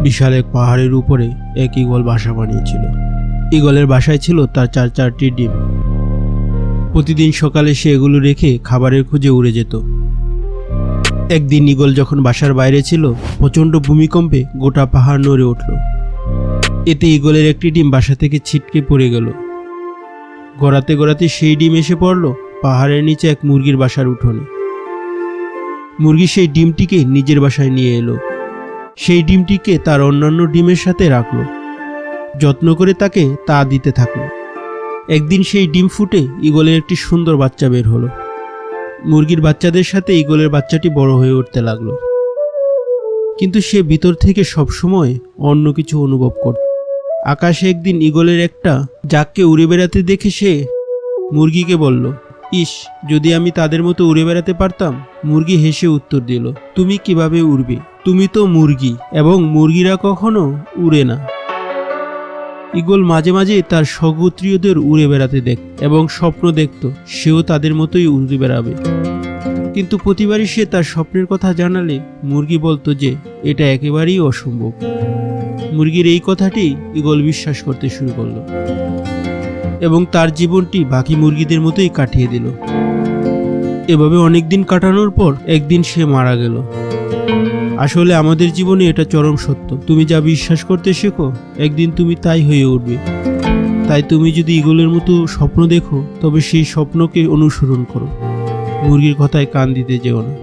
বিশাল এক পাহাড়ের উপরে এক ঈগল বাসা বানিয়েছিল। ঈগলের বাসায় ছিল তার 4টি ডিম। প্রতিদিন সকালে সে এগুলো রেখে খাবারের খোঁজে উড়ে যেত। একদিন ঈগল যখন বাসার বাইরে ছিল, প্রচণ্ড ভূমিকম্পে গোটা পাহাড় নড়ে উঠল। এতে ঈগলের একটি ডিম বাসা থেকে ছিটকে পড়ে গেল। গড়াতে গড়াতে সেই ডিম এসে পড়ল পাহাড়ের নিচে এক মুরগির বাসার উঠোনে। মুরগি সেই ডিমটিকে নিজের বাসায় নিয়ে এলো। সেই ডিমটিকে তার অন্যান্য ডিমের সাথে রাখলো, যত্ন করে তাকে তা দিতে থাকলো। একদিন সেই ডিম ফুটে ঈগলের একটি সুন্দর বাচ্চা বের হলো। মুরগির বাচ্চাদের সাথে ঈগলের বাচ্চাটি বড় হয়ে উঠতে লাগলো, কিন্তু সে ভিতর থেকে সবসময় অন্য কিছু অনুভব করত। আকাশে একদিন ঈগলের একটা জাককে উড়ে বেড়াতে দেখে সে মুরগিকে বলল, ইস, যদি আমি তাদের মতো উড়ে বেড়াতে পারতাম। মুরগি হেসে উত্তর দিল, তুমি কিভাবে উড়বে? তুমি তো মুরগি, এবং মুরগিরা কখনো উড়ে না। ঈগল মাঝে মাঝে তার সগোত্রীয়দের উড়ে বেড়াতে দেখত এবং স্বপ্ন দেখত সেও তাদের মতোই উড়ে বেড়াবে। কিন্তু প্রতিবারই সে তার স্বপ্নের কথা জানালে মুরগি বলতো যে এটা একেবারেই অসম্ভব। মুরগির এই কথাটি ঈগল বিশ্বাস করতে শুরু করলো এবং তার জীবনটি বাকি মুরগিদের মতোই কাটিয়ে দিল। এভাবে অনেকদিন কাটানোর পর একদিন সে মারা গেল। আসলে আমাদের জীবনে এটা চরম সত্য, তুমি যা বিশ্বাস করতে শেখো একদিন তুমি তাই হয়ে উঠবে। তাই তুমি যদি ঈগলের মতো স্বপ্ন দেখো, তবে সেই স্বপ্নকে অনুসরণ করো। মুরগির কথায় কান দিতে যেও না।